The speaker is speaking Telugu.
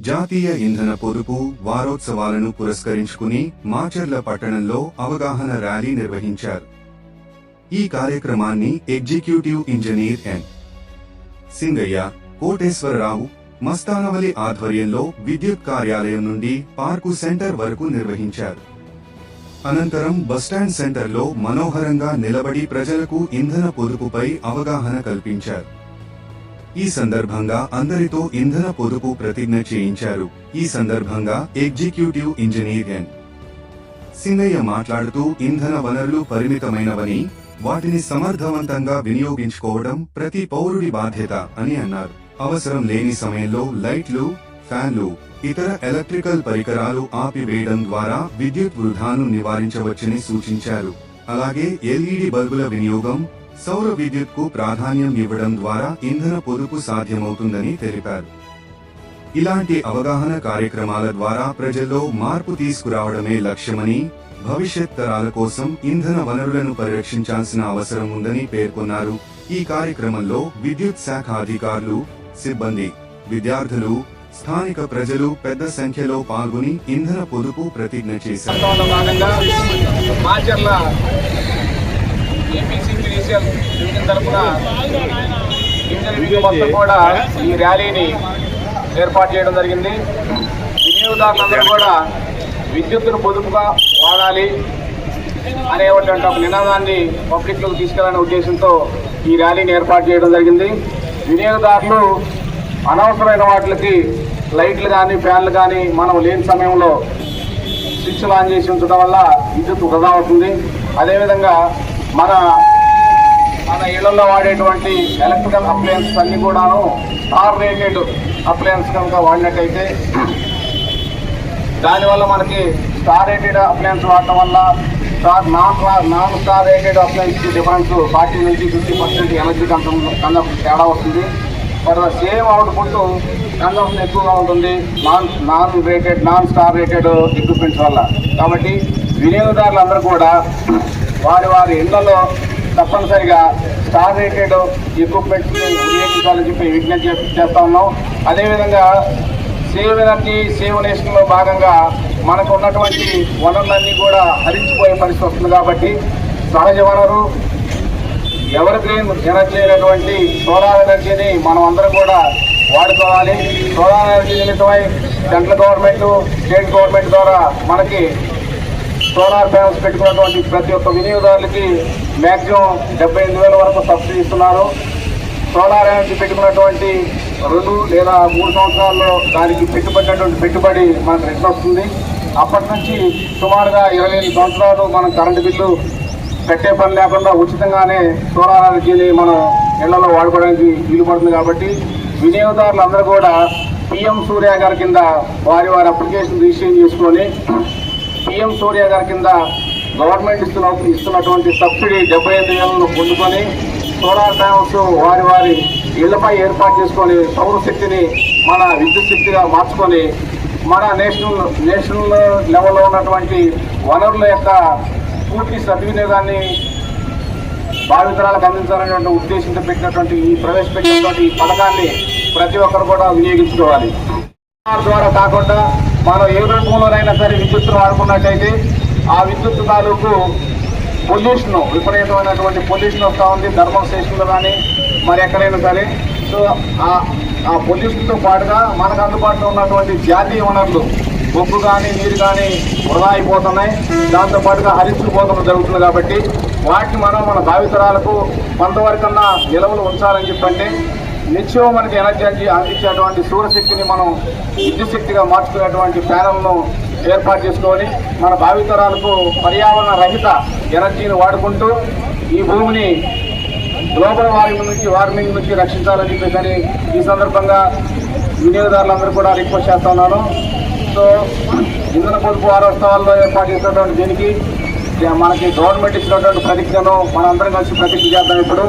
జాతీయ ఇంధన పొదుపు వారోత్సవాలను పురస్కరించుకుని మాచర్ల పట్టణంలో అవగాహన ర్యాలీ నిర్వహించారు. ఈ కార్యక్రమాన్ని executive engineer N. Singaiah, Koteswararao, Mastanvali ఆధ్వర్యంలో విద్యుత్ కార్యాలయం నుండి పార్కు సెంటర్ వరకు నిర్వహించారు. అనంతరం బస్టాండ్ సెంటర్లో మనోహరంగా నిలబడి ప్రజలకు ఇంధన పొదుపుపై అవగాహన కల్పించారు. ఈ సందర్భంగా అందరితో ఇంధన పొదుపు ప్రతిజ్ఞ చేయించారు. ఈ సందర్భంగా ఎగ్జిక్యూటివ్ ఇంజనీర్ ఎన్. సింగయ్య మాట్లాడుతూ ఇంధన వనరులు పరిమితమైనవని, వాటిని సమర్థవంతంగా వినియోగించుకోవడం ప్రతి పౌరుడి బాధ్యత అని అన్నారు. అవసరం లేని సమయంలో లైట్లు, ఫ్యాన్లు, ఇతర ఎలక్ట్రికల్ పరికరాలు ఆపివేయడం ద్వారా విద్యుత్ వృధాను నివారించవచ్చని సూచించారు. అలాగే ఎల్ఈడి బల్బుల వినియోగం, సౌర విద్యుత్కు ప్రాధాన్యం ఇవ్వడం ద్వారా ఇంధన పొదుపు సాధ్యమవుతుందని తెలిపారు. ఇలాంటి అవగాహన కార్యక్రమాల ద్వారా ప్రజల్లో మార్పు తీసుకురావడమే లక్ష్యమని, భవిష్యత్ తరాల కోసం ఇంధన వనరులను పరిరక్షించాల్సిన అవసరం ఉందని పేర్కొన్నారు. ఈ కార్యక్రమంలో విద్యుత్ శాఖ అధికారులు, సిబ్బంది, విద్యార్థులు, స్థానిక ప్రజలు పెద్ద సంఖ్యలో పాల్గొని ఇంధన పొదుపు ప్రతిజ్ఞ చేశారు. ఈ ర్యాలీని ఏర్పాటు చేయడం జరిగింది. వినియోగదారులందరూ కూడా విద్యుత్తును పొదుపుగా వాడాలి అనేటువంటి ఒక నినాదాన్ని పబ్లిక్లోకి తీసుకెళ్లాలనే ఉద్దేశంతో ఈ ర్యాలీని ఏర్పాటు చేయడం జరిగింది. వినియోగదారులు అనవసరమైన వాటికి లైట్లు కానీ ఫ్యాన్లు కానీ మనం లేని సమయంలో స్విచ్లు ఆన్ చేసి ఉంచడం వల్ల విద్యుత్ వృధా అవుతుంది. అదేవిధంగా మన ఇళ్లలో వాడేటువంటి ఎలక్ట్రికల్ అప్లయన్సెస్ అన్ని కూడాను స్టార్ రేటెడ్ అప్లయన్స్ కనుక వాడినట్టయితే దానివల్ల మనకి స్టార్ రేటెడ్ అప్లయన్స్ వాడటం వల్ల non star rated appliance difference 40 నుంచి 50% ఎనర్జీ కన్సంప్షన్ తేడా వస్తుంది. For the same output consumption ఎక్కువగా ఉంటుంది నాన్ స్టార్ రేటెడ్ ఎక్విప్మెంట్స్ వల్ల. కాబట్టి వినియోగదారులందరూ కూడా వారి ఇళ్లలో తప్పనిసరిగా స్టార్ రేటెడ్ ఎక్విప్మెంట్స్ని వినియోగించాలని చెప్పి విజ్ఞప్తి చేస్తా ఉన్నాం. అదేవిధంగా సేవ్ ఎనర్జీ సేవ్ నేషన్లో భాగంగా మనకు ఉన్నటువంటి వనరులన్నీ కూడా హరించిపోయే పరిస్థితి వస్తుంది. కాబట్టి సహజ వనరు ఎవర్ గ్రీన్ ఎనర్జీ అయినటువంటి సోలార్ ఎనర్జీని మనం అందరం కూడా వాడుకోవాలి. సోలార్ ఎనర్జీ నిమిత్తమై సెంట్రల్ గవర్నమెంట్, స్టేట్ గవర్నమెంట్ ద్వారా మనకి సోలార్ ప్యానల్స్ పెట్టుకున్నటువంటి ప్రతి ఒక్క వినియోగదారులకి మ్యాక్సిమం 78,000 వరకు సబ్సిడీ ఇస్తున్నారు. సోలార్ ఎనర్జీ పెట్టుకున్నటువంటి 2 లేదా 3 సంవత్సరాల్లో దానికి పెట్టుబడి మనకు రిటర్న్ వస్తుంది. అప్పటి నుంచి సుమారుగా 25 సంవత్సరాలు మనం కరెంటు బిల్లు కట్టే పని లేకుండా ఉచితంగానే సోలార్ ఎనర్జీని మనం ఇళ్లలో వాడుకోవడానికి వీలు పడుతుంది. కాబట్టి వినియోగదారులందరూ కూడా పిఎం సూర్య గారి కింద వారి అప్లికేషన్ రిజిస్ట్రేషన్ చేసుకొని పిఎం సూర్య గారి కింద గవర్నమెంట్ ఇస్తున్నటువంటి సబ్సిడీ 75,000 పొందుకొని సోలార్ ప్యానల్స్ వారి ఇళ్లపై ఏర్పాటు చేసుకొని సౌరశక్తిని మన విద్యుత్ శక్తిగా మార్చుకొని మన నేషనల్ లెవెల్లో ఉన్నటువంటి వనరుల యొక్క పూర్తి సద్వినియోగాన్ని భావితరాలకు అందించాలనేటువంటి ఉద్దేశంతో పెట్టినటువంటి ప్రవేశపెట్టినటువంటి ఈ పథకాన్ని ప్రతి ఒక్కరు కూడా వినియోగించుకోవాలి. ద్వారా కాకుండా మనం ఏ రూపంలోనైనా సరే విద్యుత్తును వాడుకున్నట్టయితే ఆ విద్యుత్ తాలూకు పొల్యూషన్, విపరీతమైనటువంటి పొల్యూషన్ వస్తూ ఉంది థర్మల్ స్టేషన్లో కానీ మరి ఎక్కడైనా సరే. సో ఆ పొల్యూషన్తో పాటుగా మనకు అందుబాటులో ఉన్నటువంటి జాతీయ వనరులు బొగ్గు కానీ నీరు కానీ వృధా అయిపోతున్నాయి. దాంతోపాటుగా హరించుకుపోవడం జరుగుతుంది. కాబట్టి వాటిని మన భావితరాలకు కొంతవరకన్నా నిలవలు ఉంచాలని చెప్పంటే నిత్యం మనకి ఎనర్జీ అందించేటువంటి సూర్యశక్తిని మనం విద్యుత్ శక్తిగా మార్చుకునేటువంటి ప్యానల్ను ఏర్పాటు చేసుకొని మన భావితరాలకు పర్యావరణ రహిత ఎనర్జీని వాడుకుంటూ ఈ భూమిని గ్లోబల్ వార్మింగ్ నుంచి రక్షించాలని చెప్పేసి ఈ సందర్భంగా వినియోగదారులందరూ కూడా రిక్వెస్ట్ చేస్తా ఉన్నాను. సో ఇంధన పొదుపు వారోత్సవాల్లో ఏర్పాటు చేసినటువంటి దీనికి మనకి గవర్నమెంట్ ఇచ్చినటువంటి ప్రతిజ్ఞను మనందరం కలిసి ప్రతిజ్ఞ చేద్దాం. ఇప్పుడు